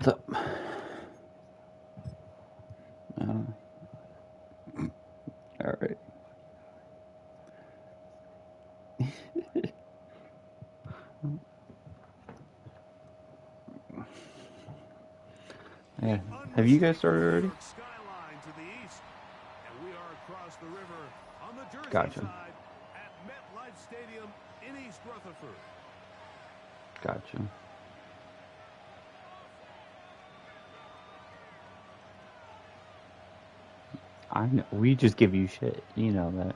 What's up? All right. Yeah. Have you guys started already? Skyline to the east, and we are across the river on the Jersey Gotcha. side at MetLife Stadium in East Rutherford. Gotcha. I know. We just give you shit. You know that.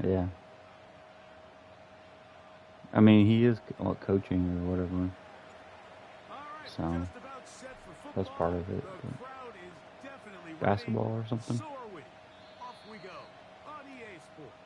Yeah. I mean, he is coaching or whatever. So that's part of it. Basketball or something. So are we. Off we go on EA Sports.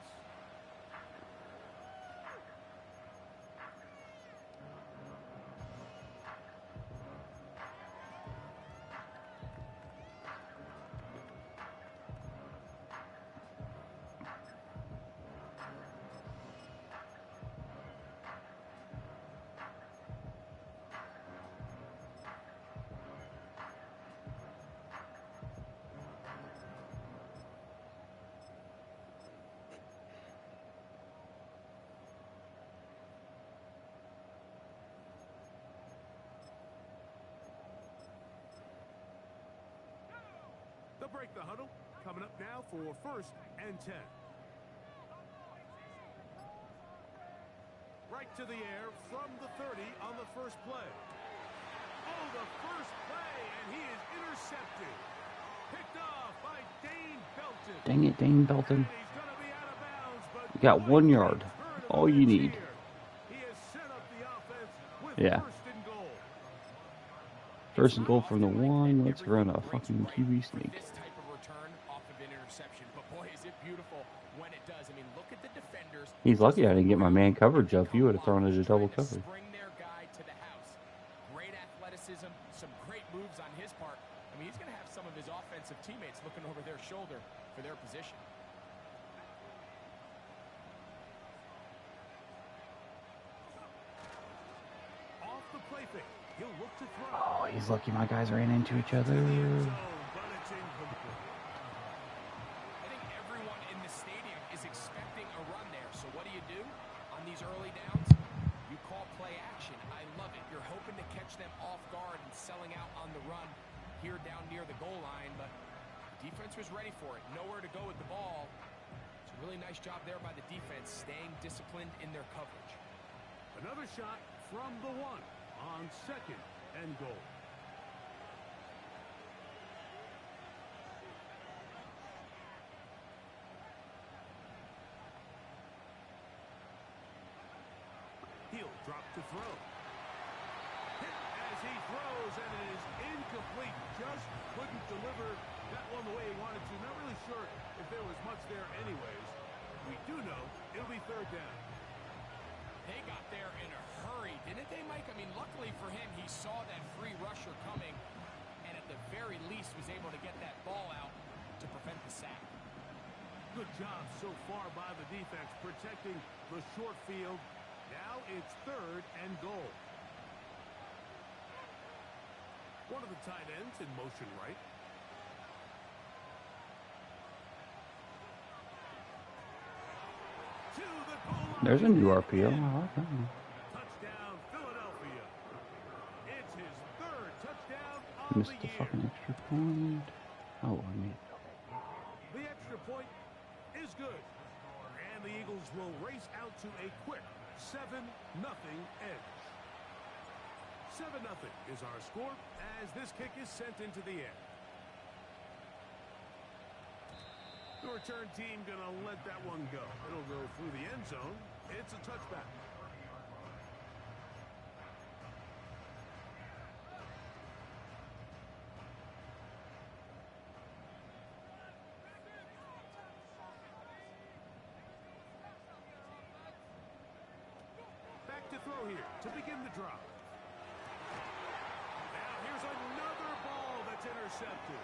They'll break the huddle. Coming up now for 1st and 10. Right to the air from the 30 on the first play. Oh, the first play, and he is intercepted. Picked off by Dane Belton. Dang it, Dane Belton. He's going to be out of bounds, but You got 1 yard. All you need. He has set up the offense with Yeah. 1st and goal. 1st and goal from the 1. Let's run a fucking QB sneak. This type of return off of an interception, but boy, is it beautiful when it does. I mean, look at the defenders. He's lucky I didn't get my man coverage up. You would have thrown it a double coverage. Bring their guy to the house. Great athleticism, some great moves on his part. I mean, he's going to have some of his offensive teammates looking over their shoulder for their position. Off the play fake. He'll look to throw. Oh, he's lucky my guys ran into each other. But it's incomplete. I think everyone in the stadium is expecting a run there. So what do? On these early downs, you call play action. I love it. You're hoping to catch them off guard and selling out on the run here down near the goal line, but the defense was ready for it. Nowhere to go with the ball. It's a really nice job there by the defense, staying disciplined in their coverage. Another shot from the 1 on 2nd and goal. He'll drop to throw. Hit as he throws, and it is incomplete. Just couldn't deliver that one the way he wanted to. Not really sure if there was much there anyways. We do know it'll be 3rd down. They got there in a hurry, didn't they, Mike? I mean, luckily for him, he saw that free rusher coming, and at the very least was able to get that ball out to prevent the sack. Good job so far by the defense protecting the short field. Now it's 3rd and goal. One of the tight ends in motion right. To the goal line. There's a new RPO. I like that one. Touchdown, Philadelphia. It's his 3rd touchdown of Missed the the year. fucking extra point. Oh, I made it. The extra point is good. And the Eagles will race out to a quick 7-0 edge. 7-0 is our score as this kick is sent into the air. The return team going to let that one go. It'll go through the end zone. It's a touchback. Back to throw here to begin the drop. Now here's another ball that's intercepted.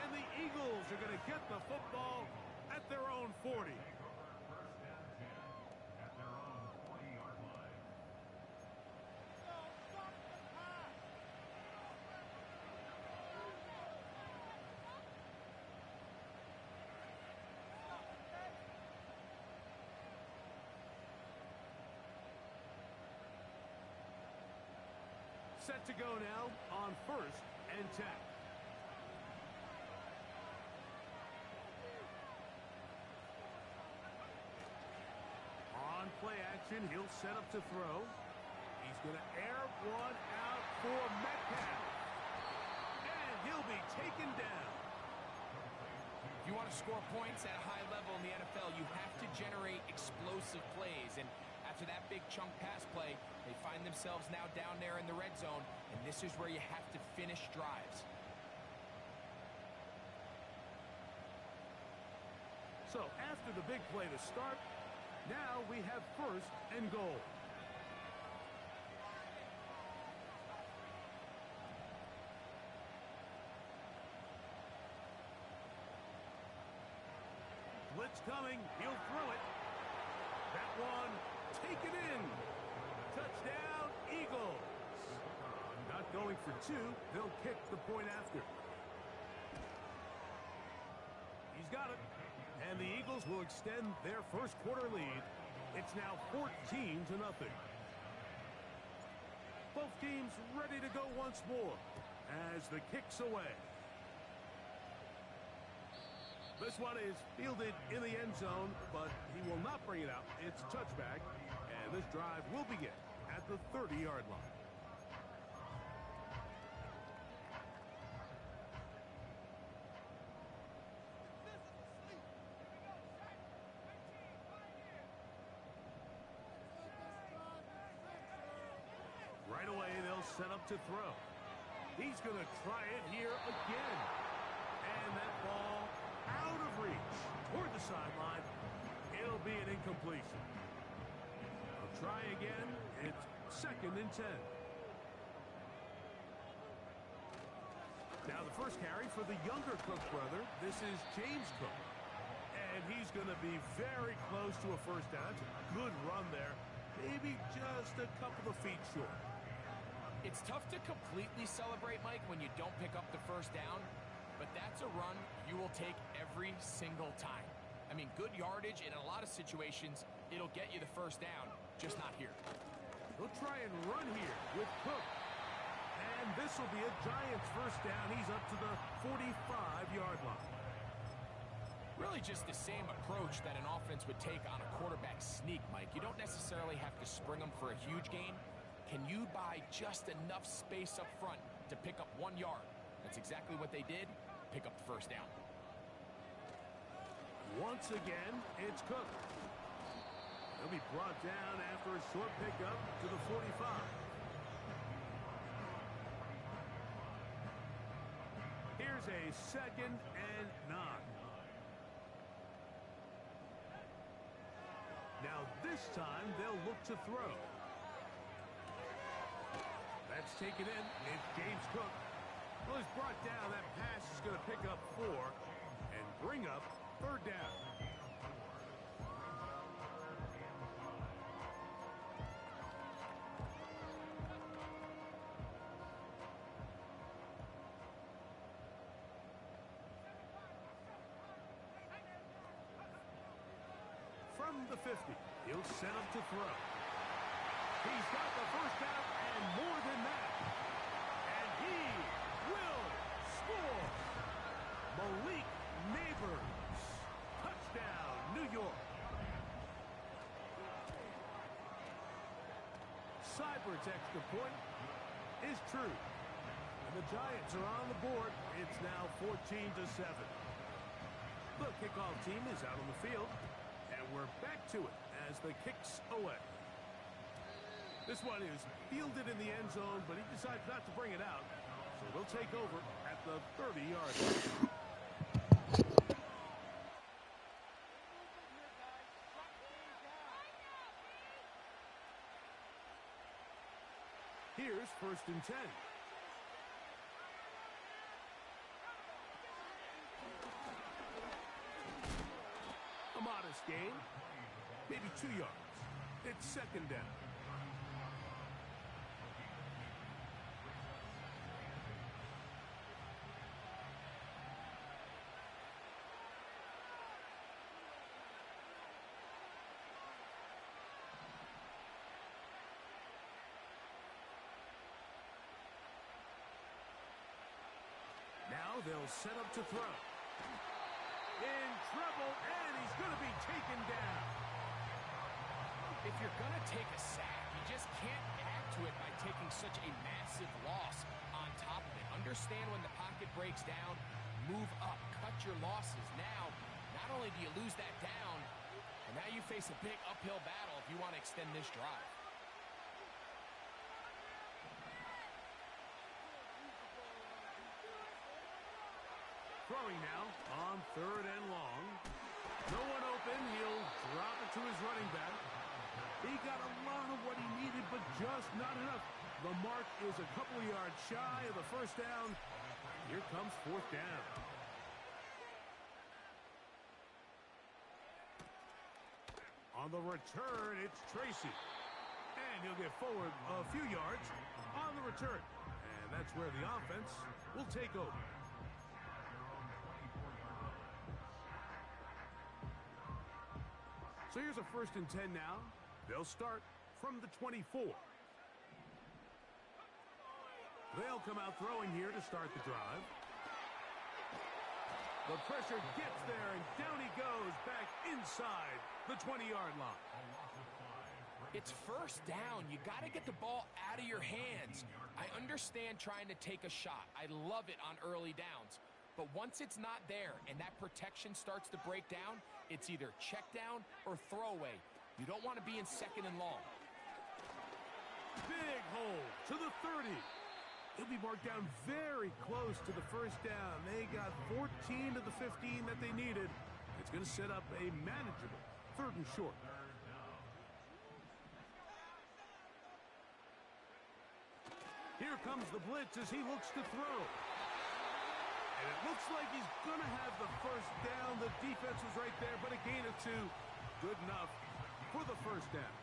And the Eagles are going to get the football at their own 40. Set to go now on 1st and 10. On play action, he'll set up to throw. He's going to air one out for Metcalf. And he'll be taken down. If you want to score points at a high level in the NFL, you have to generate explosive plays. And after that big chunk pass play, they find themselves now down there in the red zone. And this is where you have to finish drives. So after the big play to start, now we have 1st and goal. Blitz coming. He'll throw it. That one taken in. Touchdown, Eagles. Not going for 2. They'll kick the point after. He's got it. And the Eagles will extend their first quarter lead. It's now 14-0. Both teams ready to go once more as the kick's away. This one is fielded in the end zone, but he will not bring it out. It's touchback, and this drive will begin at the 30-yard line. Right away, they'll set up to throw. He's going to try it here again. And that ball out of reach toward the sideline. It'll be an incompletion. They'll try again. It's 2nd and 10. Now the first carry for the younger Cook brother. This is James Cook. And he's going to be very close to a first down. It's a good run there. Maybe just a couple of feet short. It's tough to completely celebrate, Mike, when you don't pick up the first down, but that's a run you will take every single time. I mean, good yardage, and in a lot of situations, it'll get you the first down, just not here. He'll try and run here with Cook. And this will be a Giants first down. He's up to the 45-yard line. Really just the same approach that an offense would take on a quarterback sneak, Mike. You don't necessarily have to spring them for a huge gain. Can you buy just enough space up front to pick up 1 yard? That's exactly what they did. Pick up the first down. Once again, it's Cook. He'll be brought down after a short pickup to the 45. Here's a 2nd and 9. Now this time they'll look to throw. That's taken in. It's James Cook. Well, he's brought down. That pass is going to pick up 4 and bring up 3rd down. From the 50, he'll set up to throw. He's got the first down and more than that. And he will score. Malik Neighbors. Touchdown, New York. Seibert's extra point is true. And the Giants are on the board. It's now 14-7. The kickoff team is out on the field. And we're back to it as the kick's away. This one is fielded in the end zone, but he decides not to bring it out. So they'll take over at the 30-yard line. Here's 1st and 10. A modest gain, maybe 2 yards. It's 2nd down. now they'll set up to throw. In trouble, and he's going to be taken down. If you're going to take a sack, you just can't add to it by taking such a massive loss on top of it. Understand when the pocket breaks down, move up, cut your losses. Now, not only do you lose that down, but now you face a big uphill battle if you want to extend this drive. Throwing now on 3rd and long. No one open. He'll drop it to his running back. He got a lot of what he needed, but just not enough. The mark is a couple of yards shy of the first down. Here comes 4th down. On the return, it's Tracy. And he'll get forward a few yards on the return. And that's where the offense will take over. So here's a 1st and 10 now. They'll start from the 24. They'll come out throwing here to start the drive. The pressure gets there, and down he goes back inside the 20-yard line. It's 1st down. You got to get the ball out of your hands. I understand trying to take a shot. I love it on early downs. But once it's not there and that protection starts to break down, it's either check down or throwaway. You don't want to be in 2nd and long. Big hole to the 30. He'll be marked down very close to the 1st down. They got 14 to the 15 that they needed. It's going to set up a manageable 3rd and short. Here comes the blitz as he looks to throw. And it looks like he's going to have the 1st down. The defense was right there, but a gain of 2. Good enough for the 1st down.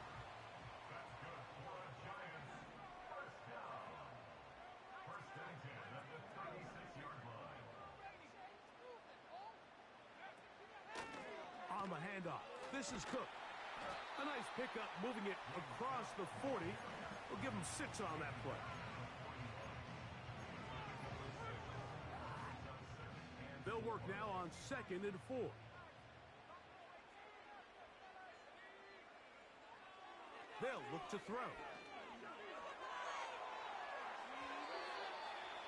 On the handoff, this is Cook. A nice pickup, moving it across the 40. We'll give him 6 on that play. They'll work now on 2nd and 4. They'll look to throw.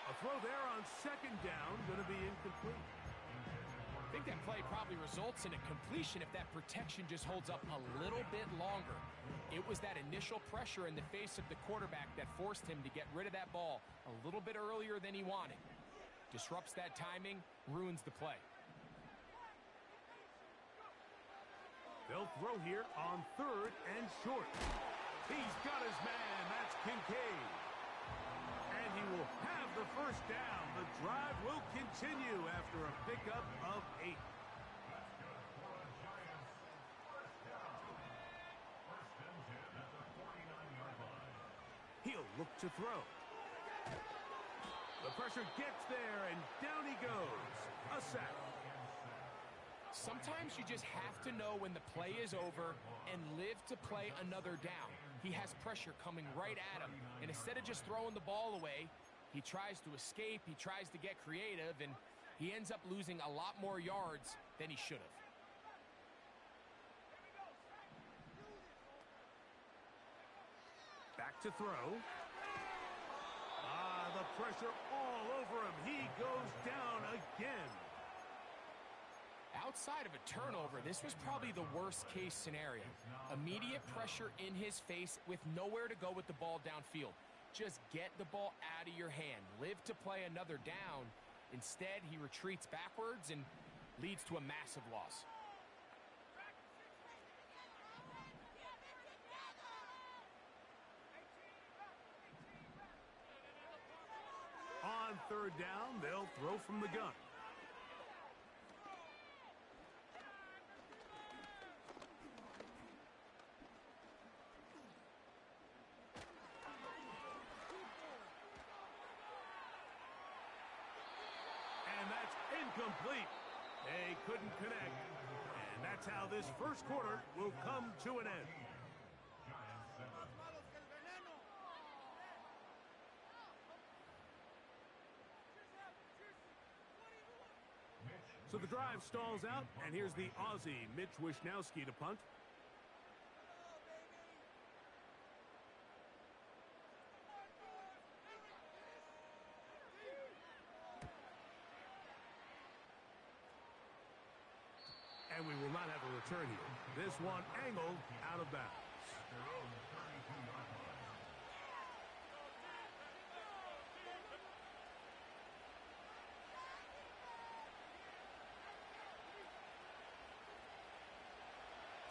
A throw there on 2nd down, going to be incomplete. I think that play probably results in a completion if that protection just holds up a little bit longer. It was that initial pressure in the face of the quarterback that forced him to get rid of that ball a little bit earlier than he wanted. Disrupts that timing, ruins the play. They'll throw here on 3rd and short. He's got his man. That's Kincaid. And he will have the 1st down. The drive will continue after a pickup of 8. He'll look to throw. The pressure gets there, and down he goes. A sack. Sometimes you just have to know when the play is over and live to play another down. He has pressure coming right at him, and instead of just throwing the ball away, he tries to escape, he tries to get creative, and he ends up losing a lot more yards than he should have. Back to throw. The pressure all over him. He goes down again. Outside of a turnover, this was probably the worst case scenario. Immediate pressure in his face with nowhere to go with the ball downfield. Just get the ball out of your hand. Live to play another down. Instead, he retreats backwards and leads to a massive loss. On 3rd down, they'll throw from the gun. And that's incomplete. They couldn't connect. And that's how this 1st quarter will come to an end. So the drive stalls out, and here's the Aussie, Mitch Wishnowski, to punt. And we will not have a return here. This one angled out of bounds.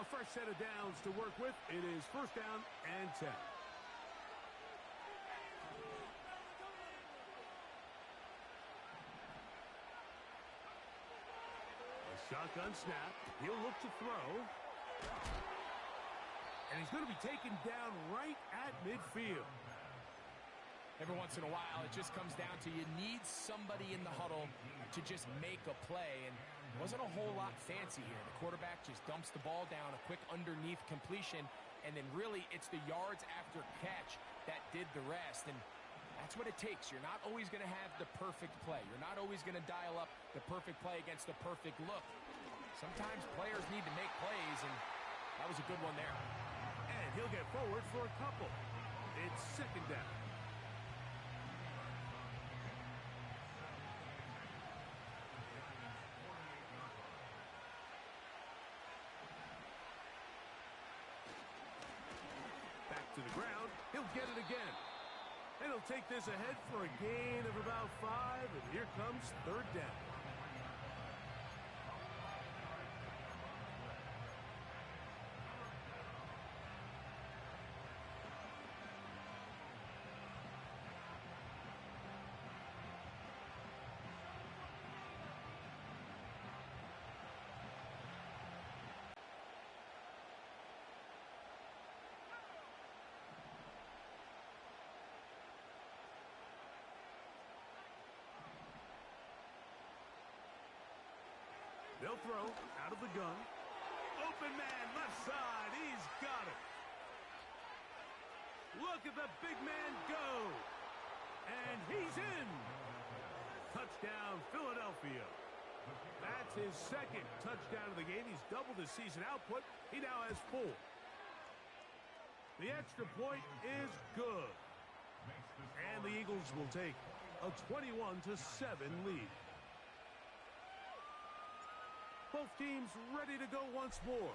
A fresh set of downs to work with. It is first down and 10. Shotgun snap. He'll look to throw. And he's going to be taken down right at midfield. Every once in a while, it just comes down to you need somebody in the huddle to just make a play. And it wasn't a whole lot fancy here. The quarterback just dumps the ball down, a quick underneath completion, and then really it's the yards after catch that did the rest. And that's what it takes. You're not always going to have the perfect play. You're not always going to dial up the perfect play against the perfect look. Sometimes players need to make plays, and that was a good one there. And he'll get forward for a couple. It's second down. Back to the ground. He'll get it again. And he'll take this ahead for a gain of about 5, and here comes third down. They'll throw out of the gun. Open man, left side. He's got it. Look at the big man go. And he's in. Touchdown, Philadelphia. That's his second touchdown of the game. He's doubled his season output. He now has 4. The extra point is good. And the Eagles will take a 21-7 lead. Both teams ready to go once more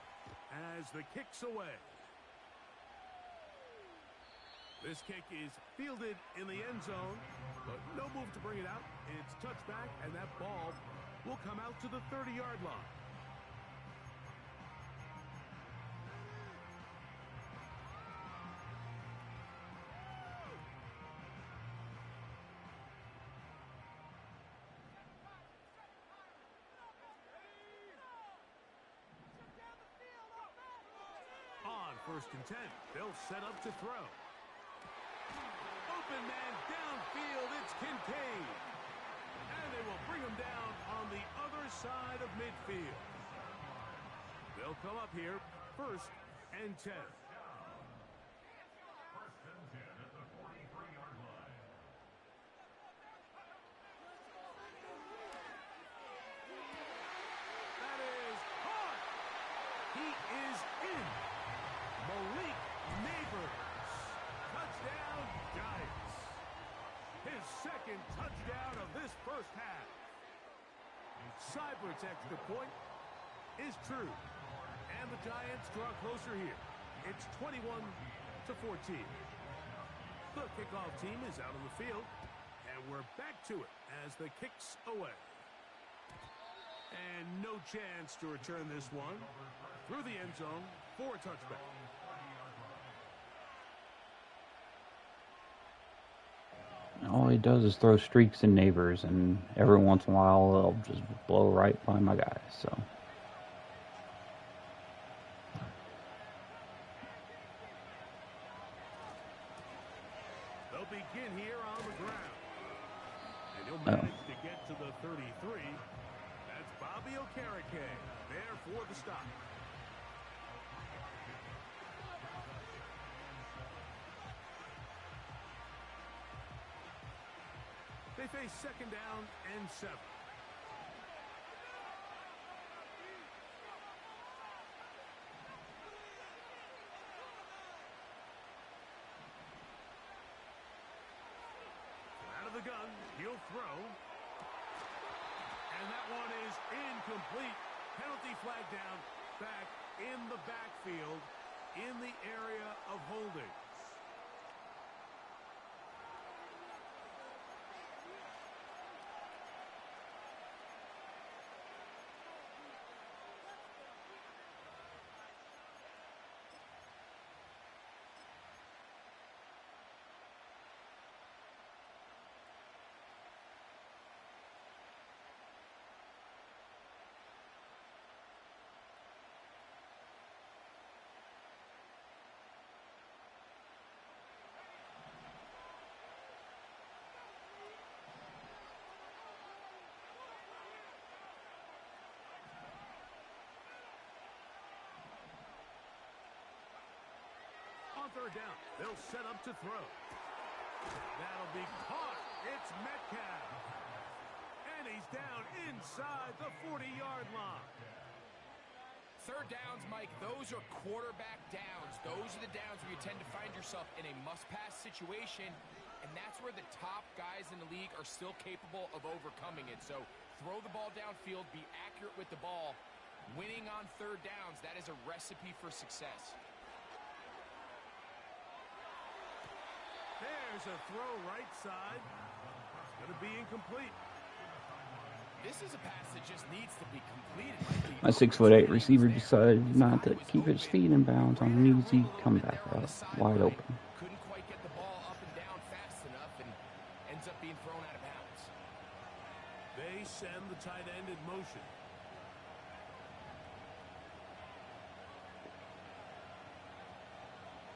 as the kick's away. This kick is fielded in the end zone, but no move to bring it out. It's touchback, and that ball will come out to the 30-yard line. First and 10. They'll set up to throw. Open man downfield. It's Kincaid. And they will bring him down on the other side of midfield. They'll come up here. First and 10. First and 10 at the 43-yard line. That is caught. He is in. Malik Neighbors. Touchdown, Giants. His second touchdown of this first half. Seibert's extra point is true. And the Giants draw closer here. It's 21-14. The kickoff team is out on the field. And we're back to it as the kick's away. And no chance to return this one through the end zone for a touchback. All he does is throw streaks in Neighbors, and every once in a while they'll just blow right by my guys. So they'll begin here on the ground, and he'll manage to get to the 33. That's Bobby Okereke there for the stop. They face second down and 7. throw. And that one is incomplete. Penalty flag down, back in the backfield, in the area of holding. On third down, they'll set up to throw. That'll be caught. It's Metcalf. And he's down inside the 40-yard line. Third downs, Mike, those are quarterback downs. Those are the downs where you tend to find yourself in a must-pass situation, and that's where the top guys in the league are still capable of overcoming it. So throw the ball downfield, be accurate with the ball. Winning on third downs, that is a recipe for success. There's a throw right side. It's going to be incomplete. This is a pass that just needs to be completed. My 6'8" receiver decided not to keep his feet in bounds on an easy comeback route, wide open. Couldn't quite get the ball up and down fast enough and ends up being thrown out of bounds. They send the tight end in motion.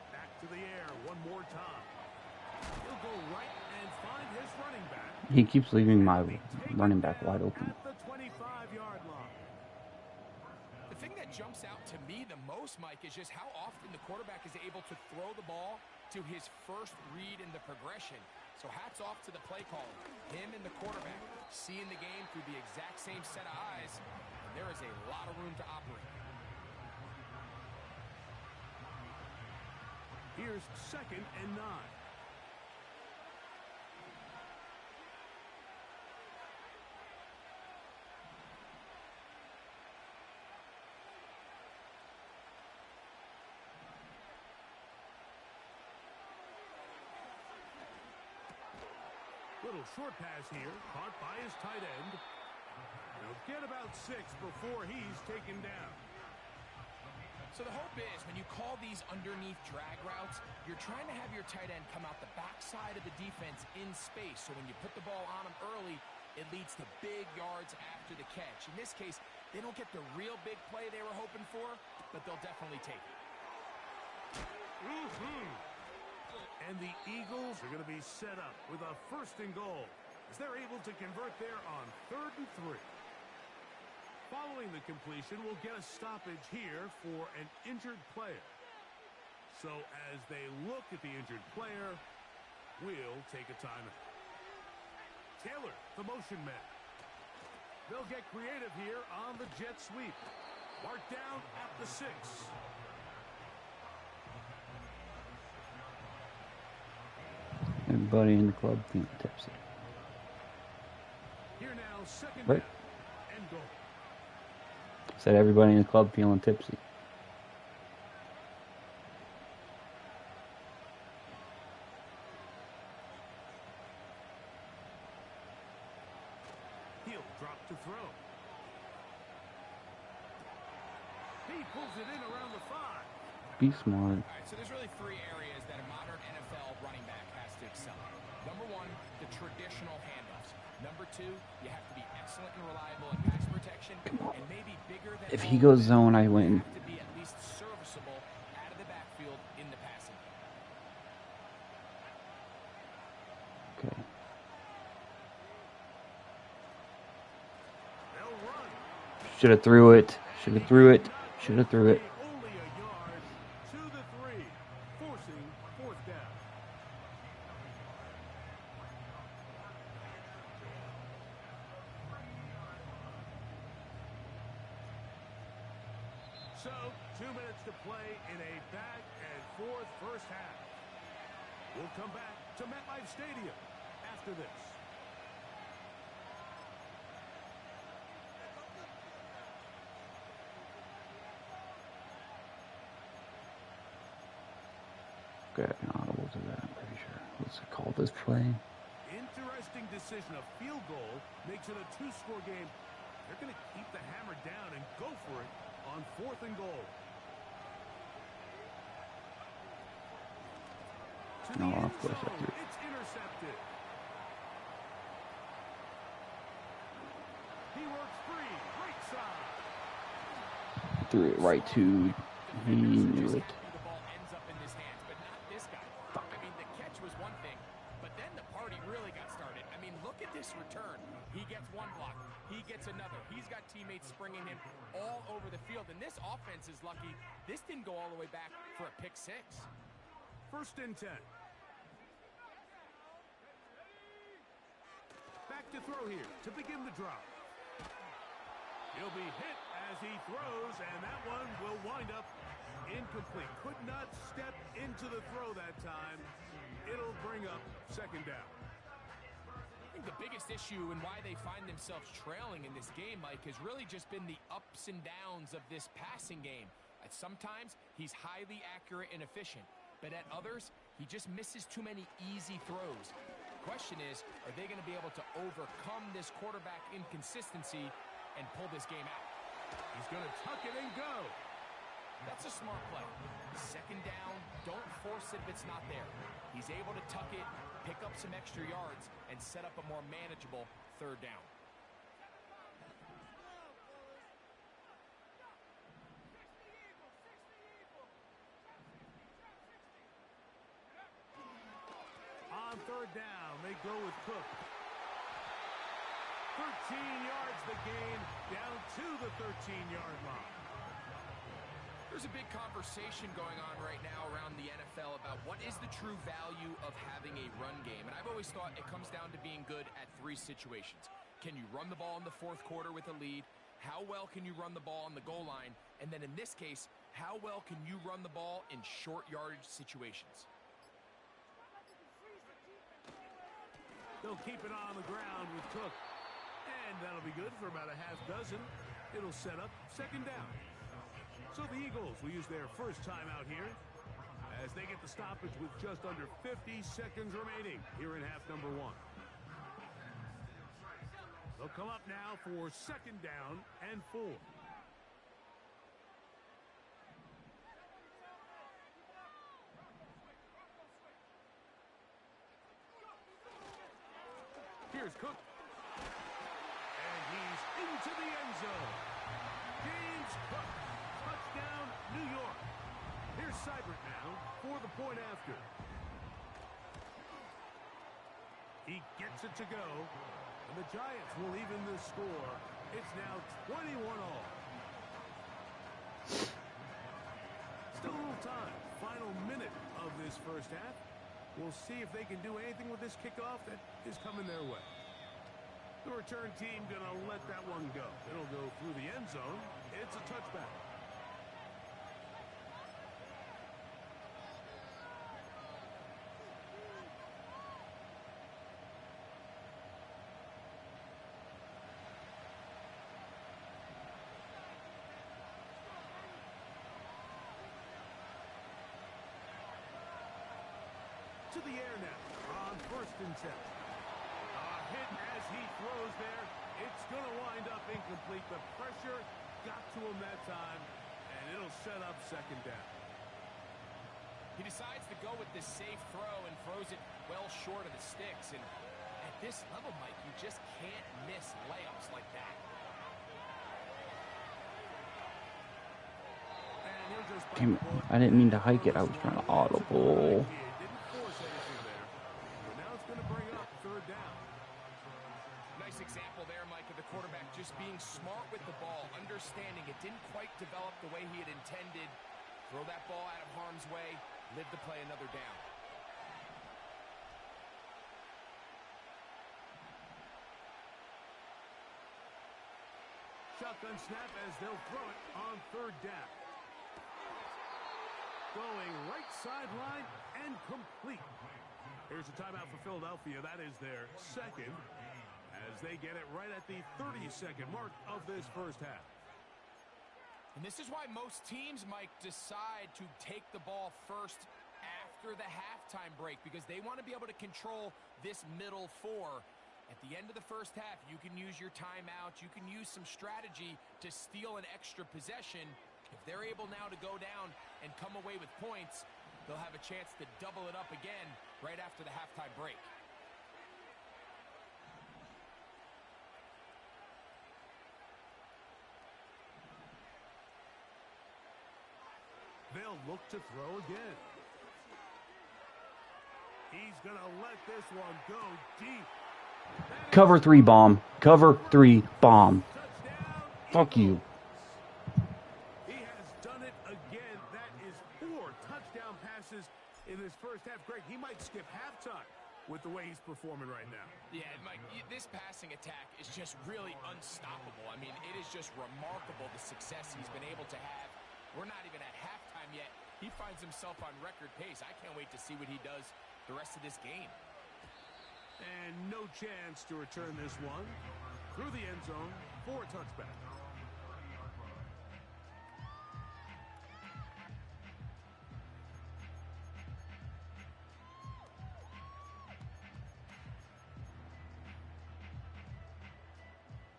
Back to the air one more time. He'll go right and find his running back. He keeps leaving my running back wide open. At the 25-yard line. The thing that jumps out to me the most, Mike, is just how often the quarterback is able to throw the ball to his first read in the progression. So hats off to the play caller. Him and the quarterback seeing the game through the exact same set of eyes. And there is a lot of room to operate. Here's 2nd and 9. Little short pass here, caught by his tight end. He'll get about 6 before he's taken down. So the hope is when you call these underneath drag routes, you're trying to have your tight end come out the backside of the defense in space. So when you put the ball on him early, it leads to big yards after the catch. In this case, they don't get the real big play they were hoping for, but they'll definitely take it. And the Eagles are going to be set up with a 1st and goal as they're able to convert there on 3rd and 3. Following the completion, we'll get a stoppage here for an injured player. So as they look at the injured player, we'll take a timeout. Taylor, the motion man. They'll get creative here on the jet sweep. Marked down at the 6. Everybody in the club feeling tipsy. Here now, 2nd Right. down and goal. Said everybody in the club feeling tipsy. He'll drop to throw. He pulls it in around the 5. Be smart. All right, so there's really 3 areas that a modern NFL running back has to excel in. Number 1, the traditional handoffs. Number 2, you have to be excellent and reliable in pass protection, and maybe bigger than If he goes zone, I win. you have to be at least serviceable out of the backfield in the passing game. Okay. They'll run. Should have threw it. Should have threw it. Should have threw it. Only a yard to the 3, forcing 4th down. So, 2 minutes to play in a back-and-forth first half. We'll come back to MetLife Stadium after this. Okay, an audible to that, I'm pretty sure. Let's call this play. Interesting decision. A field goal makes it a two-score game. They're going to keep the hammer down and go for it on 4th and goal. To the No, end of course I zone. threw. It's intercepted. He works free. Right side. Threw it right to. He knew it. The ball ends up in his hands, but not this guy. I mean, the catch was one thing, but then the party really got started. I mean, look at this return. He gets one block. He gets another. He's got teammates springing him all over the field, and this offense is lucky. This didn't go all the way back for a pick 6. 1st and 10. Back to throw here to begin the drop. He'll be hit as he throws, and that one will wind up incomplete. Could not step into the throw that time. It'll bring up 2nd down. I think the biggest issue and why they find themselves trailing in this game, Mike, has really just been the ups and downs of this passing game. Sometimes he's highly accurate and efficient, but at others, he just misses too many easy throws. The question is, are they going to be able to overcome this quarterback inconsistency and pull this game out? He's going to tuck it and go. That's a smart play. 2nd down, don't force it if it's not there. He's able to tuck it, pick up some extra yards, and set up a more manageable 3rd down. On 3rd down, they go with Cook. 13 yards the gain, down to the 13-yard line. There's a big conversation going on right now around the NFL about what is the true value of having a run game. And I've always thought it comes down to being good at 3 situations. Can you run the ball in the 4th quarter with a lead? How well can you run the ball on the goal line? And then in this case, how well can you run the ball in short yardage situations? They'll keep it on the ground with Cook. And that'll be good for about a half dozen. It'll set up 2nd down. So the Eagles will use their first time out here as they get the stoppage with just under 50 seconds remaining here in half number 1. They'll come up now for 2nd down and 4. Here's Cook. And he's into the end zone. James Cook. Touchdown, New York. Here's Seibert now for the point after. He gets it to go. And the Giants will even the score. It's now 21 all. Still a little time. Final minute of this first half. We'll see if they can do anything with this kickoff that is coming their way. The return team going to let that one go. It'll go through the end zone. It's a touchback. To the air now on 1st and 10. A hit as he throws there. It's going to wind up incomplete. The pressure got to him that time, and it'll set up 2nd down. He decides to go with this safe throw and throws it well short of the sticks. And at this level, Mike, you just can't miss layups like that. And he'll just Damn it. I didn't mean to hike it. I was trying to audible. Example there, Mike, of the quarterback just being smart with the ball, understanding it didn't quite develop the way he had intended. Throw that ball out of harm's way, live to play another down. Shotgun snap as they'll throw it on 3rd down. Going right sideline and complete. Here's a timeout for Philadelphia. That is their 2nd. As they get it right at the 30-second mark of this first half. And this is why most teams, Mike, decide to take the ball first after the halftime break because they want to be able to control this middle four. At the end of the first half, you can use your timeout. You can use some strategy to steal an extra possession. If they're able now to go down and come away with points, they'll have a chance to double it up again right after the halftime break. They'll look to throw again. He's going to let this one go deep. Cover 3 bomb. Cover 3 bomb. Fuck you. He has done it again. That is 4 touchdown passes in this first half. Greg, he might skip halftime with the way he's performing right now. Yeah, Mike, this passing attack is just really unstoppable. I mean, it is just remarkable the success he's been able to have. We're not even at halftime yet. He finds himself on record pace. I can't wait to see what he does the rest of this game. And no chance to return this one through the end zone for a touchback.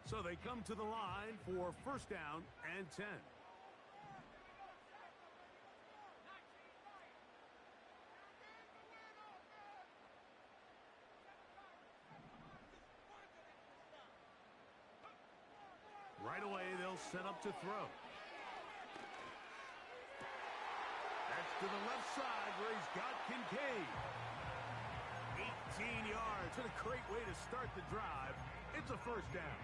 So they come to the line for first down and 10. Right away, they'll set up to throw. That's to the left side where he's got Kincaid. 18 yards. What a great way to start the drive. It's a first down.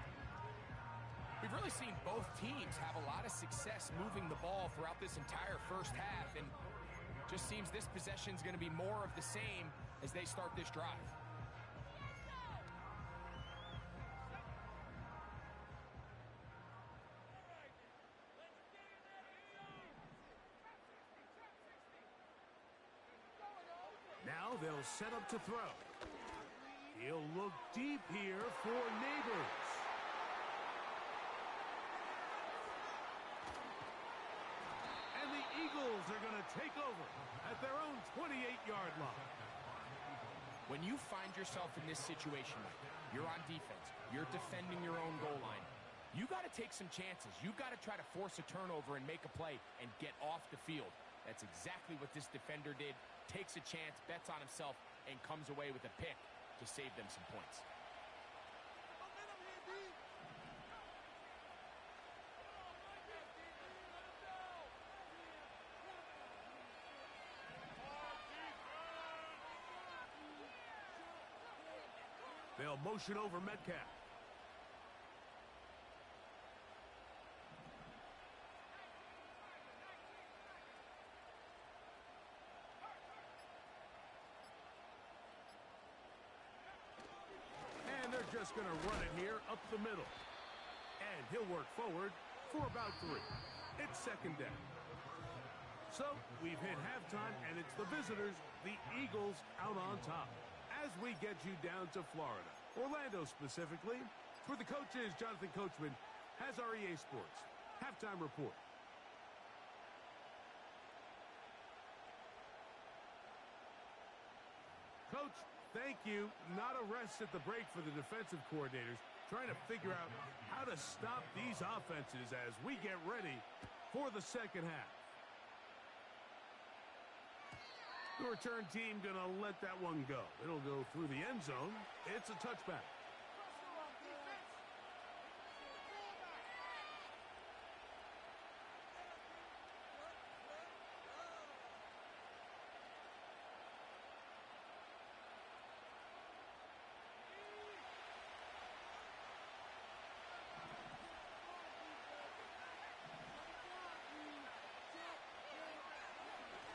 We've really seen both teams have a lot of success moving the ball throughout this entire first half, and just seems this possession is going to be more of the same as they start this drive. Now they'll set up to throw. He'll look deep here for Neighbors. And the Eagles are going to take over at their own 28-yard line. When you find yourself in this situation, you're on defense, you're defending your own goal line, you got to take some chances. You got to try to force a turnover and make a play and get off the field. That's exactly what this defender did. Takes a chance, bets on himself, and comes away with a pick to save them some points. They'll motion over Metcalf. And they're just going to run it here up the middle. And he'll work forward for about 3. It's second down. So we've hit halftime, and it's the visitors, the Eagles, out on top. As we get you down to Florida, Orlando specifically, for the coaches, Jonathan Coachman has our EA Sports halftime report. Coach, thank you. Not a rest at the break for the defensive coordinators, trying to figure out how to stop these offenses as we get ready for the second half. The return team going to let that one go. It'll go through the end zone. It's a touchback.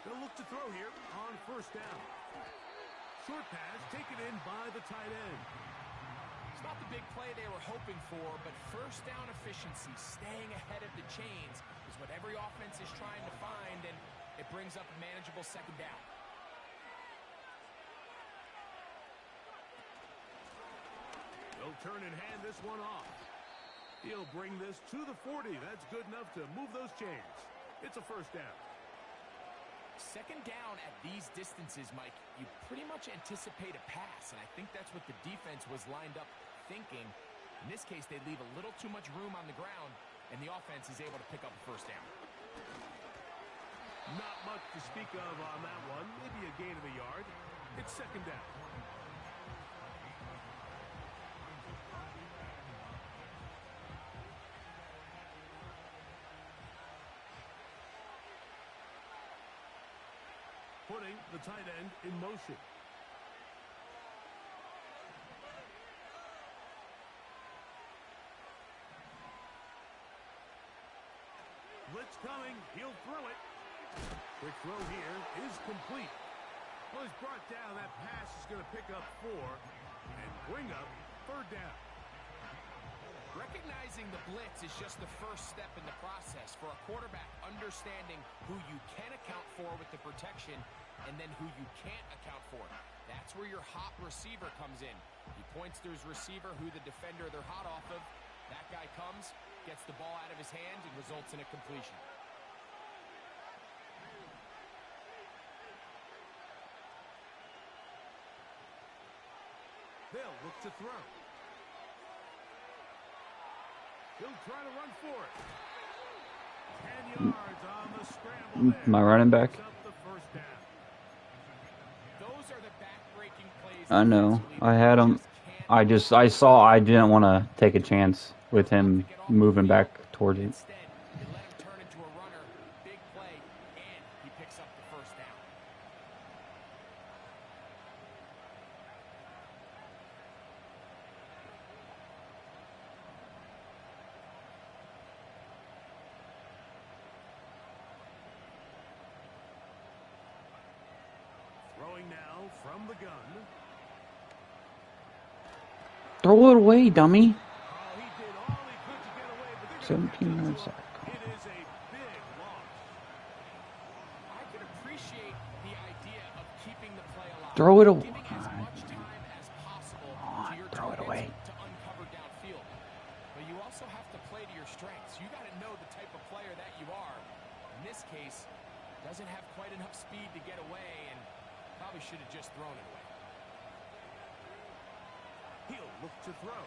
They'll look to throw here on first down. Short pass taken in by the tight end. It's not the big play they were hoping for, but first down efficiency, staying ahead of the chains, is what every offense is trying to find, and it brings up a manageable second down. They'll turn and hand this one off. He'll bring this to the 40. That's good enough to move those chains. It's a first down. Second down at these distances, Mike, you pretty much anticipate a pass, and I think that's what the defense was lined up thinking. In this case, they leave a little too much room on the ground, and the offense is able to pick up a first down. Not much to speak of on that one. Maybe a gain of a yard. It's second down. Putting the tight end in motion. Blitz coming. He'll throw it. Quick throw here is complete. Well, he's brought down. That pass is going to pick up 4 and bring up third down. Recognizing the blitz is just the first step in the process for a quarterback, understanding who you can account for with the protection and then who you can't account for. That's where your hot receiver comes in. He points to his receiver, who the defender they're hot off of. That guy comes, gets the ball out of his hand, and results in a completion. They'll look to throw. He'll try to run for it. 10 yards on the scramble there. My running back. Picks up the first down. Those are the back-breaking plays. I know. I had him. I didn't want to take a chance with him moving back towards it. Instead, you let him turn into a runner, big play, and he picks up the first down. Throwing now from the gun. Throw it away, dummy. Oh, he did all he could to get away, but they're 17 gonna yards catch sack. him. It is a big loss. I can appreciate the idea of keeping the play alive. Throw it away. Giving as much time as possible to your Throw it targets away. to uncover downfield. But you also have to play to your strengths. You got to know the type of player that you are. In this case, doesn't have quite enough speed to get away and probably should have just thrown it away. He'll look to throw.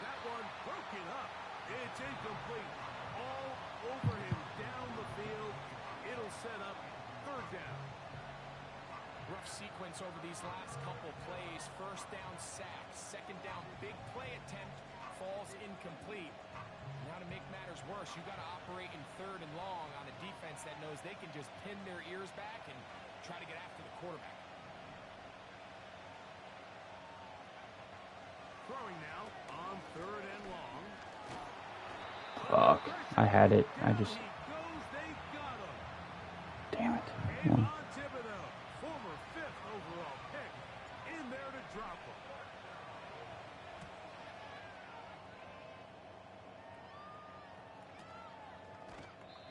That one broken up. It's incomplete. All over him down the field. It'll set up third down. Rough sequence over these last couple plays. First down sack. Second down big play attempt. Falls incomplete. Now to make matters worse, you got to operate in third and long on a defense that knows they can just pin their ears back and try to get after the quarterback. Throwing now on third and long. Fuck. I had it. I just. He goes, they got him. Damn it. And One. on Thibodeau, former 5th overall pick, in there to drop him.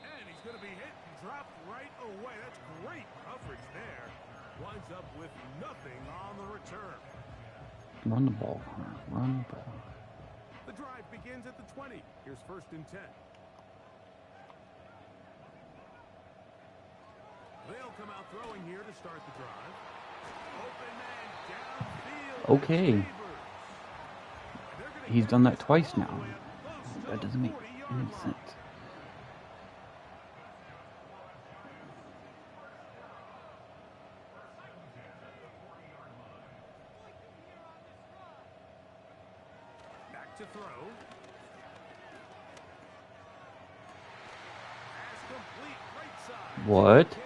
And he's going to be hit and dropped right away. That's great coverage there. Winds up with nothing on the return. Run the ball, Connor. Run the ball. The drive begins at the 20. Here's first and 10. They'll come out throwing here to start the drive. Open man downfield. Okay. Receivers. They're gonna He's get done that this twice all the now. way up close to That the doesn't make 40-yard any line. sense. Back to throw. Pass complete, right side. What? Cade.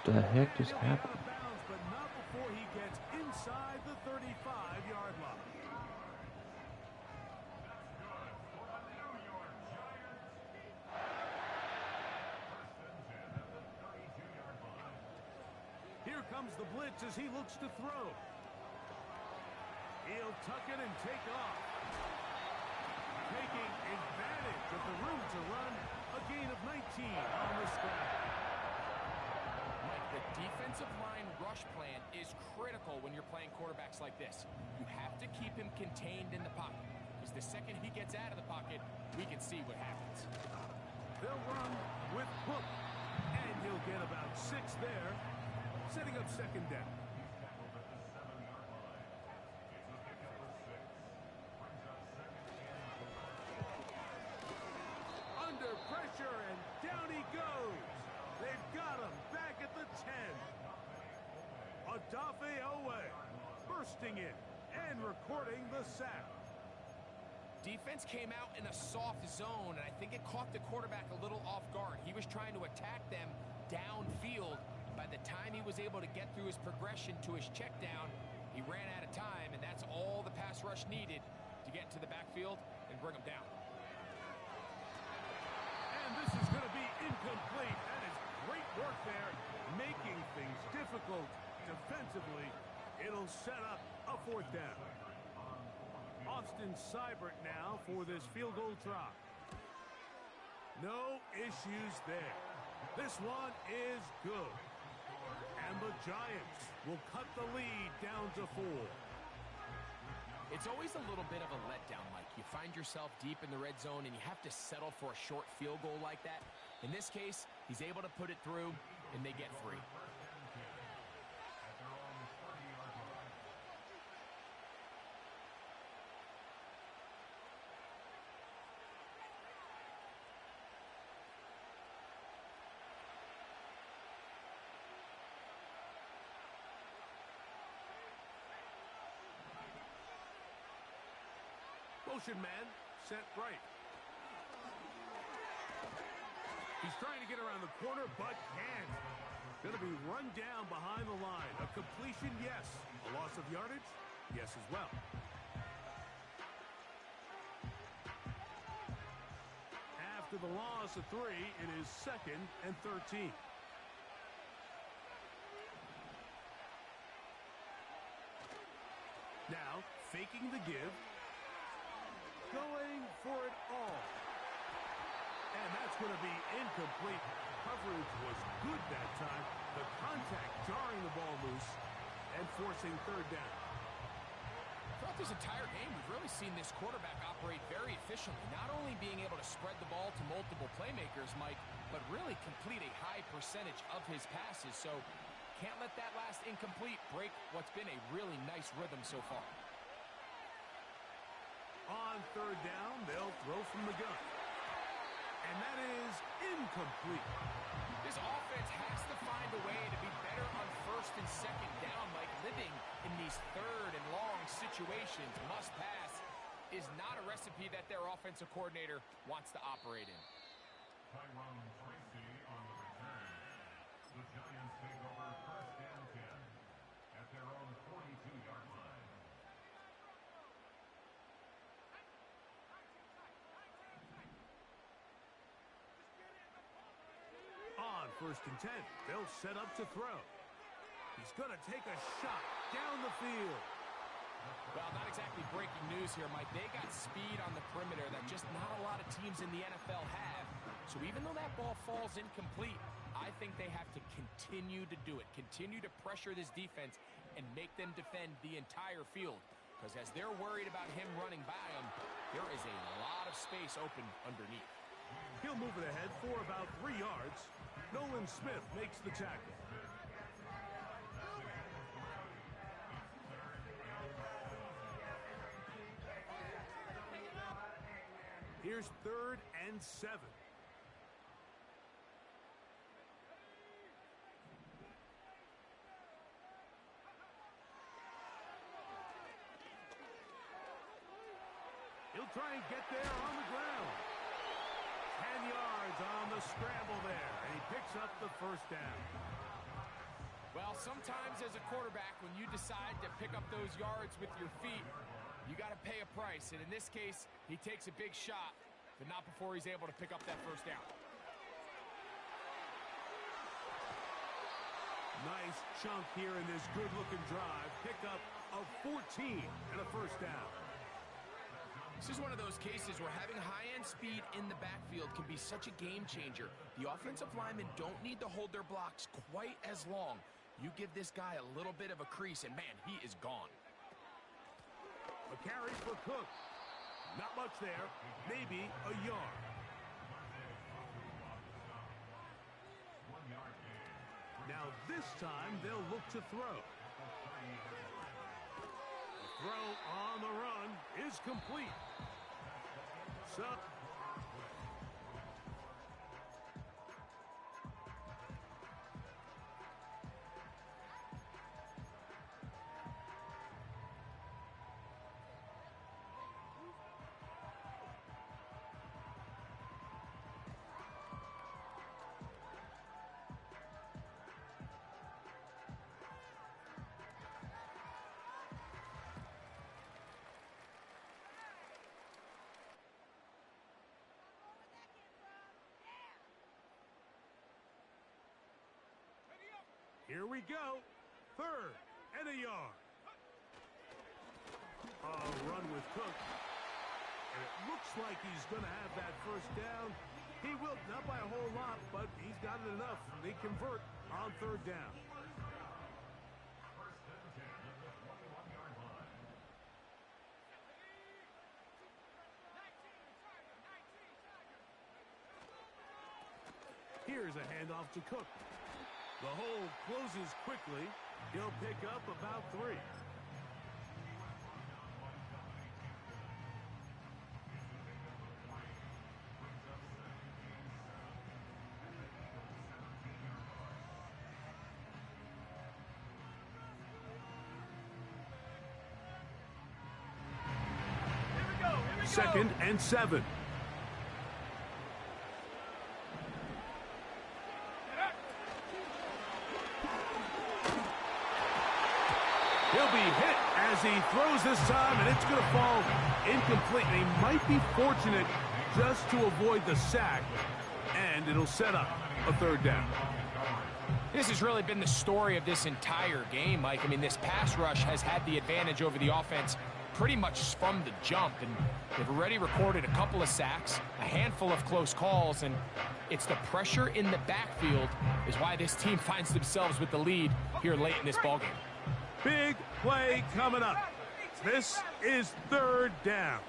The heck just He'll be out happened? of bounds, but not before he gets inside the 35-yard line. Here comes the blitz as he looks to throw. He'll tuck it and take off. Taking advantage of the room to run. A gain of 19 on the scramble. Mike, the defensive line rush plan is critical when you're playing quarterbacks like this. You have to keep him contained in the pocket because The second he gets out of the pocket, we can see what happens. They'll run with Cook, and he'll get about 6 there, setting up second down. Under pressure, and down he goes. They've got him back at the 10. Odafe Owe bursting in and recording the sack. Defense came out in a soft zone, and I think it caught the quarterback a little off guard. He was trying to attack them downfield. By the time he was able to get through his progression to his check down, he ran out of time, and that's all the pass rush needed to get to the backfield and bring him down. And this is going to be incomplete. That is great work there, making things difficult defensively. It'll set up a 4th down. Austin Seibert now for this field goal try. No issues there. This one is good. And the Giants will cut the lead down to 4. It's always a little bit of a letdown, Mike. You find yourself deep in the red zone and you have to settle for a short field goal like that. In this case, he's able to put it through, and they get 3. Motion man set right. He's trying to get around the corner, but can't. Going to be run down behind the line. A completion, yes. A loss of yardage, yes as well. After the loss of 3, it is 2nd and 13. Now, faking the give. Going for it all. And that's going to be incomplete. Coverage was good that time. The contact jarring the ball loose and forcing 3rd down. Throughout this entire game, we've really seen this quarterback operate very efficiently, not only being able to spread the ball to multiple playmakers, Mike, but really complete a high percentage of his passes. So can't let that last incomplete break what's been a really nice rhythm so far. On 3rd down, they'll throw from the gun. And that is incomplete. This offense has to find a way to be better on 1st and 2nd down, like living in these 3rd and long situations. Must pass is not a recipe that their offensive coordinator wants to operate in. Tyrone Tracy on the return. The Giants take over 1st and 10 at their own 42-yard line. On 1st and 10, they'll set up to throw. He's going to take a shot down the field. Well, not exactly breaking news here, Mike. They got speed on the perimeter that just not a lot of teams in the NFL have. So even though that ball falls incomplete, I think they have to continue to do it. Continue to pressure this defense and make them defend the entire field. Because as they're worried about him running by them, there is a lot of space open underneath. He'll move it ahead for about 3 yards. Nolan Smith makes the tackle. Here's 3rd and 7. He'll try and get there on the ground. 10 yards on the scramble there, and he picks up the 1st down. Well, sometimes as a quarterback, when you decide to pick up those yards with your feet, you got to pay a price. And in this case, he takes a big shot, but not before he's able to pick up that 1st down. Nice chunk here in this good-looking drive. Pick up of 14 and a 1st down. This is one of those cases where having high-end speed in the backfield can be such a game changer. The offensive linemen don't need to hold their blocks quite as long. You give this guy a little bit of a crease, and man, he is gone. A carry for Cook. Not much there. Maybe a yard. Now this time they'll look to throw. The throw on the run is complete. So here we go. Third and a yard. A run with Cook. And it looks like he's going to have that first down. He will, not by a whole lot, but he's got it enough. They convert on third down. Here's a handoff to Cook. The hole closes quickly. He'll pick up about 3. Second and 7. He'll be hit as he throws this time, and it's going to fall incomplete. They might be fortunate just to avoid the sack, and it'll set up a third down. This has really been the story of this entire game, Mike. I mean, this pass rush has had the advantage over the offense pretty much from the jump, and they've already recorded a couple of sacks, a handful of close calls, and it's the pressure in the backfield is why this team finds themselves with the lead here late in this ballgame. Big play coming up. This is third down.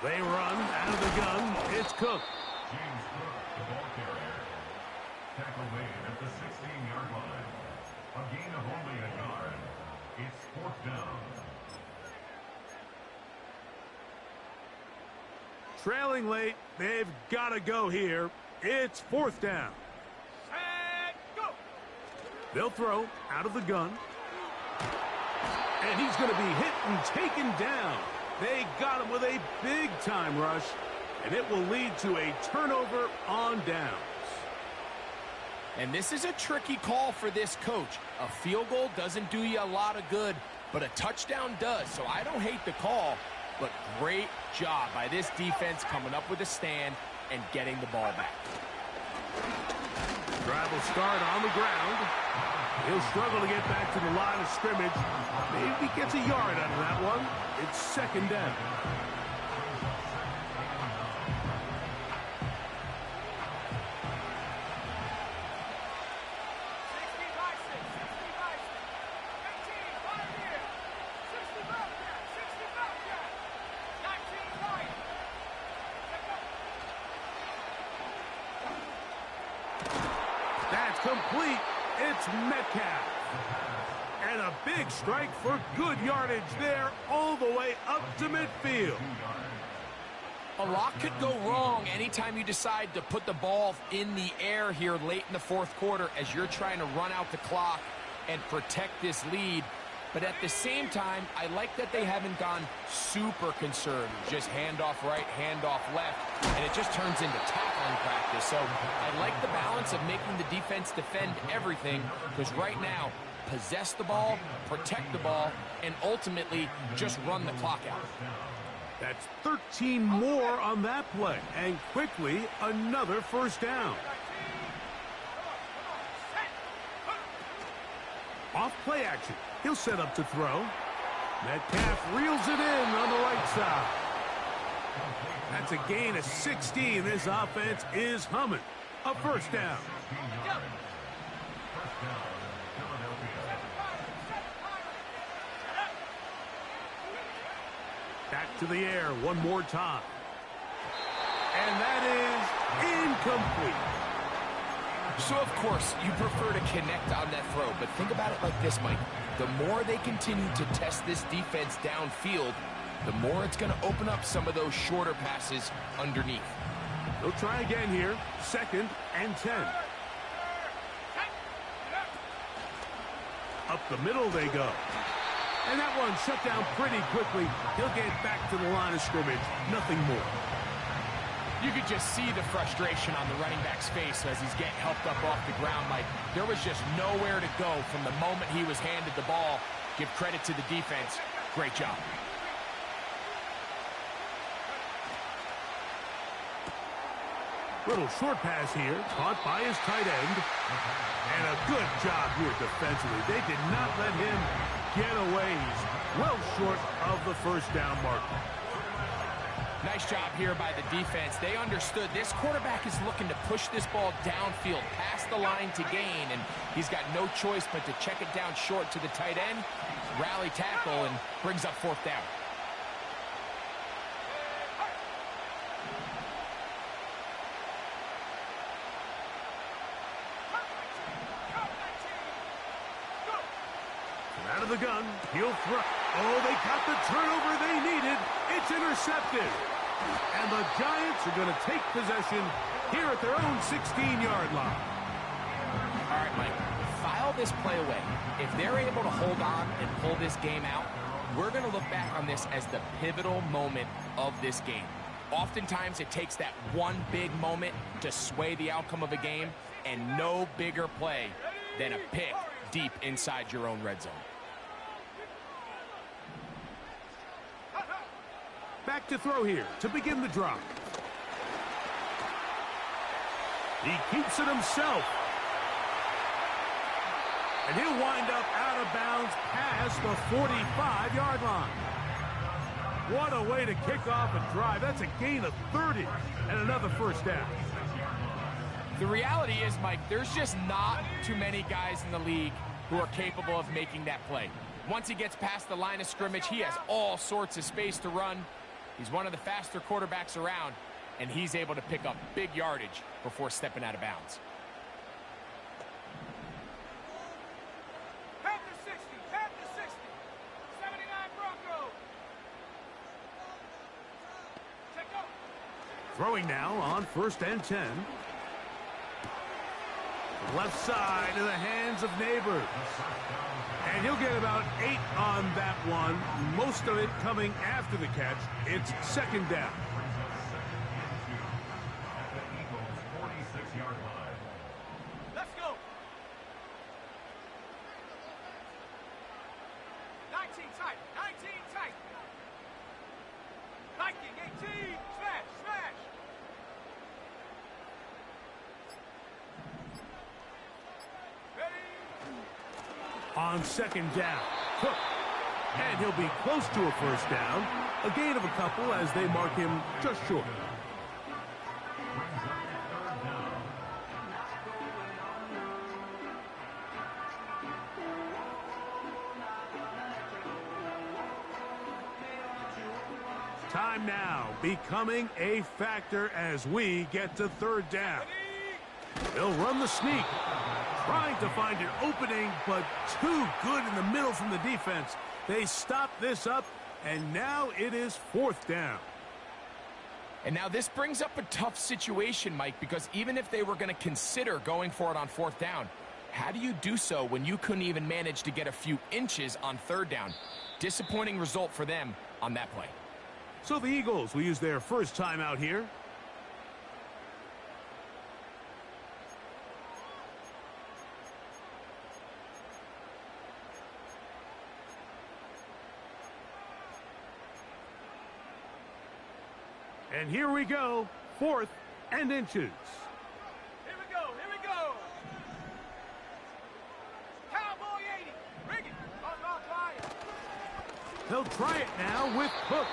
They run out of the gun. It's Cook. James Cook, the ball carrier. Tackle made at the 16-yard line. A gain of only a yard. It's fourth down. Trailing late. They've got to go here. It's fourth down. And go. They'll throw out of the gun. And he's going to be hit and taken down. They got him with a big-time rush, and it will lead to a turnover on downs. And this is a tricky call for this coach. A field goal doesn't do you a lot of good, but a touchdown does. So I don't hate the call, but great job by this defense coming up with a stand and getting the ball back. Drive will start on the ground. He'll struggle to get back to the line of scrimmage. Maybe gets a yard out of that one. It's second down. That's complete. It's Metcalf. And a big strike for good yardage there all the way up to midfield. A lot could go wrong anytime you decide to put the ball in the air here late in the fourth quarter as you're trying to run out the clock and protect this lead. But at the same time, I like that they haven't gone super conservative. Just handoff right, handoff left, and it just turns into tackling practice. So I like the balance of making the defense defend everything, because right now, possess the ball, protect the ball, and ultimately just run the clock out. That's 13 more on that play, and quickly another first down. Off play action. He'll set up to throw. Metcalf reels it in on the right side. That's a gain of 16. This offense is humming. A first down. Back to the air one more time. And that is incomplete. So, of course, you prefer to connect on that throw, but think about it like this, Mike. The more they continue to test this defense downfield, the more it's going to open up some of those shorter passes underneath. They'll try again here. 2nd and 10. Up the middle they go. And that one shut down pretty quickly. He'll get back to the line of scrimmage. Nothing more. You could just see the frustration on the running back's face as he's getting helped up off the ground, Mike. There was just nowhere to go from the moment he was handed the ball. Give credit to the defense. Great job. Little short pass here, caught by his tight end. And a good job here defensively. They did not let him get away. He's well short of the first down marker. Nice job here by the defense. They understood this quarterback is looking to push this ball downfield, past the line to gain, and he's got no choice but to check it down short to the tight end, rally tackle, and brings up 4th down. Out of the gun, he'll throw. Oh, they got the turnover they needed. It's intercepted. And the Giants are going to take possession here at their own 16-yard line. All right, Mike, file this play away. If they're able to hold on and pull this game out, we're going to look back on this as the pivotal moment of this game. Oftentimes, it takes that one big moment to sway the outcome of a game, and no bigger play than a pick deep inside your own red zone. Back to throw here to begin the drop. He keeps it himself. And he'll wind up out of bounds past the 45-yard line. What a way to kick off a drive. That's a gain of 30 and another first down. The reality is, Mike, there's just not too many guys in the league who are capable of making that play. Once he gets past the line of scrimmage, he has all sorts of space to run. He's one of the faster quarterbacks around, and he's able to pick up big yardage before stepping out of bounds. Panther 60, Panther 60, 79 Broncos. Check up. Throwing now on 1st and 10. Left side in the hands of Neighbors. And he'll get about 8 on that one. Most of it coming after the catch. It's 2nd down. At the Eagles' 46-yard line. Let's go. 19 tight, 19 tight. Viking 18, smash, smash. On 2nd down, Cook. And he'll be close to a first down. A gain of a couple as they mark him just short. Time now becoming a factor as we get to 3rd down. They'll run the sneak. Trying to find an opening, but too good in the middle from the defense. They stop this up, and now it is 4th down. And now this brings up a tough situation, Mike, because even if they were going to consider going for it on 4th down, how do you do so when you couldn't even manage to get a few inches on 3rd down? Disappointing result for them on that play. So the Eagles will use their first timeout here. And here we go, 4th and inches. Here we go, here we go. Cowboy 80, bring it. They'll try it now with Cook.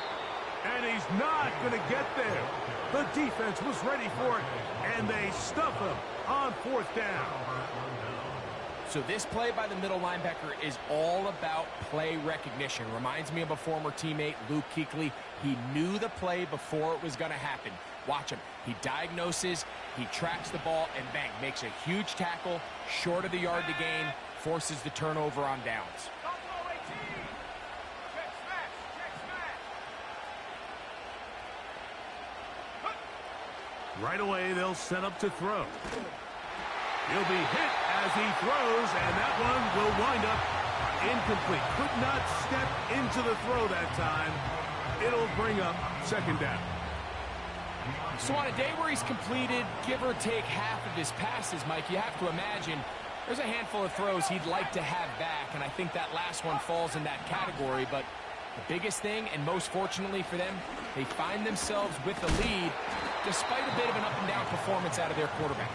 And he's not going to get there. The defense was ready for it, and they stuff him on 4th down. So this play by the middle linebacker is all about play recognition. Reminds me of a former teammate, Luke Kuechly. He knew the play before it was going to happen. Watch him. He diagnoses, he tracks the ball, and bang, makes a huge tackle, short of the yard to gain, forces the turnover on downs. Right away, they'll set up to throw. He'll be hit as he throws, and that one will wind up incomplete. Could not step into the throw that time. It'll bring up second down. So on a day where he's completed, give or take half of his passes, Mike, you have to imagine there's a handful of throws he'd like to have back, and I think that last one falls in that category. But the biggest thing, and most fortunately for them, they find themselves with the lead despite a bit of an up-and-down performance out of their quarterback.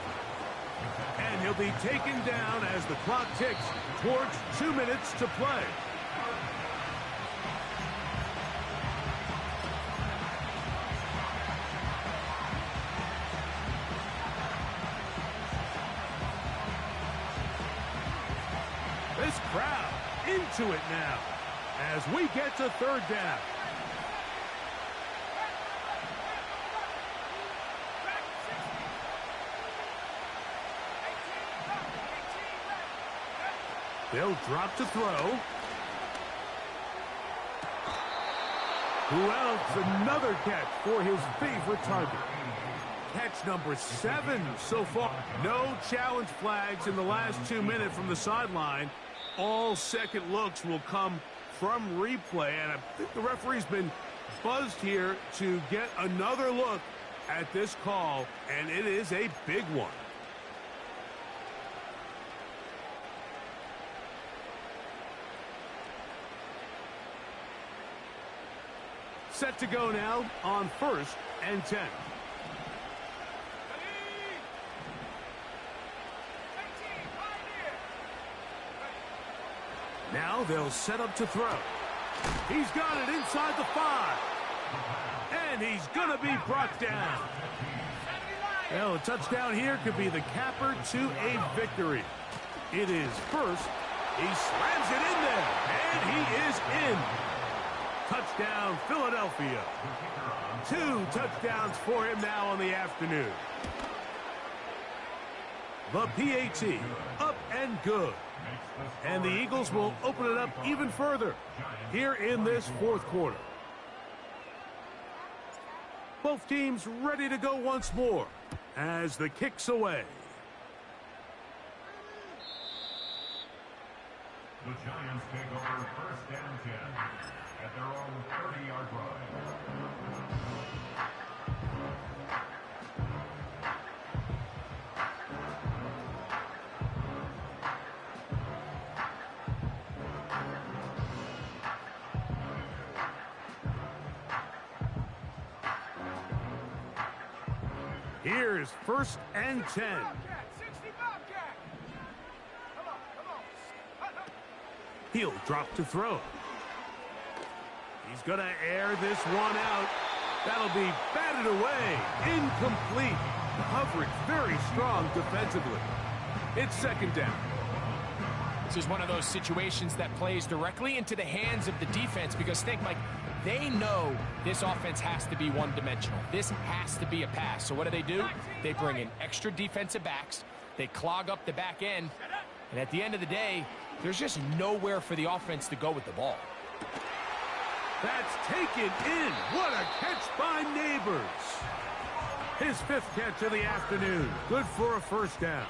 And he'll be taken down as the clock ticks towards 2 minutes to play. This crowd into it now as we get to third down. They'll drop to throw. Who else? Another catch for his favorite target. Catch number 7 so far. No challenge flags in the last 2 minutes from the sideline. All second looks will come from replay, and I think the referee's been buzzed here to get another look at this call, and it is a big one. Set to go now on 1st and 10. Now they'll set up to throw. He's got it inside the 5. And he's going to be brought down. Well, a touchdown here could be the capper to a victory. It is first. He slams it in there. And he is in. Touchdown, Philadelphia. 2 touchdowns for him now on the afternoon. The PAT, up and good. And the Eagles will open it up even further here in this fourth quarter. Both teams ready to go once more as the kick's away. The Giants take over 1st and 10 at their own 30-yard line. Here's 1st and 10. He'll drop to throw. He's going to air this one out. That'll be batted away. Incomplete. Coverage very strong defensively. It's second down. This is one of those situations that plays directly into the hands of the defense because think, Mike, they know this offense has to be one-dimensional. This has to be a pass. So what do? They bring in extra defensive backs. They clog up the back end. And at the end of the day, there's just nowhere for the offense to go with the ball. That's taken in. What a catch by Neighbors. His 5th catch of the afternoon. Good for a first down.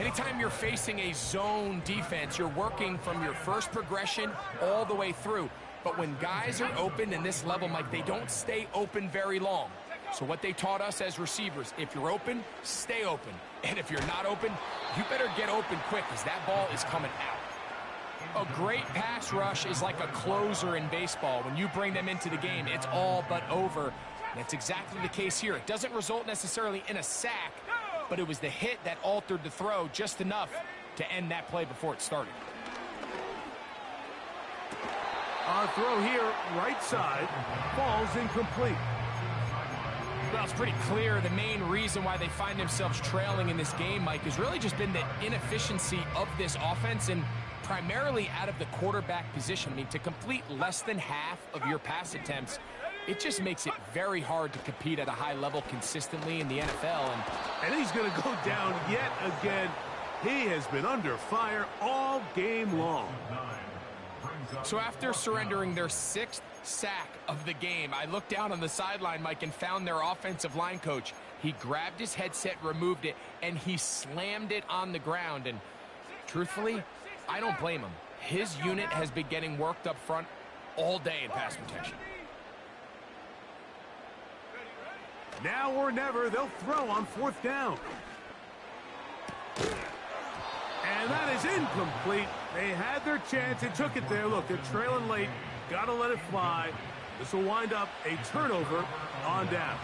Anytime you're facing a zone defense, you're working from your first progression all the way through. But when guys are open in this level, Mike, they don't stay open very long. So what they taught us as receivers, if you're open, stay open. And if you're not open, you better get open quick because that ball is coming out. A great pass rush is like a closer in baseball. When you bring them into the game, it's all but over. And that's exactly the case here. It doesn't result necessarily in a sack, but it was the hit that altered the throw just enough to end that play before it started. Our throw here, right side, falls incomplete. Well, it's pretty clear the main reason why they find themselves trailing in this game, Mike, has really just been the inefficiency of this offense and primarily out of the quarterback position. I mean, to complete less than half of your pass attempts, it just makes it very hard to compete at a high level consistently in the NFL. And he's going to go down yet again. He has been under fire all game long. So after surrendering their 6th sack of the game, I looked down on the sideline, Mike, and found their offensive line coach. He grabbed his headset, removed it, and he slammed it on the ground. And truthfully, I don't blame him. His unit has been getting worked up front all day in pass protection. Now or never, they'll throw on 4th down. And that is incomplete. They had their chance and took it there. Look, they're trailing late. Got to let it fly. This will wind up a turnover on downs.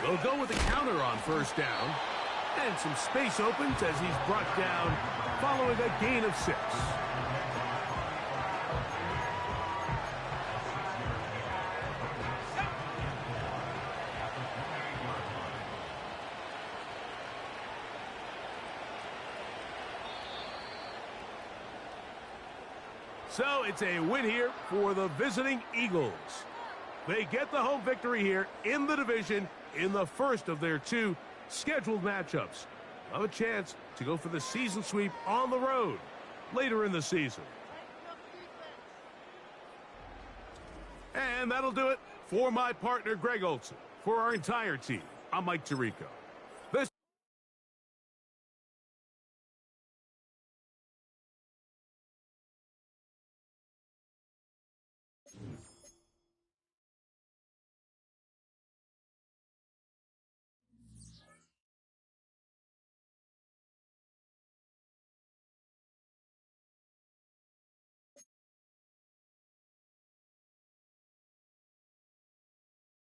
They'll go with a counter on 1st down. And some space opens as he's brought down following a gain of 6. So it's a win here for the visiting Eagles. They get the home victory here in the division in the first of their 2 scheduled matchups. They'll have a chance to go for the season sweep on the road later in the season. And that'll do it for my partner, Greg Olson. For our entire team, I'm Mike Tirico.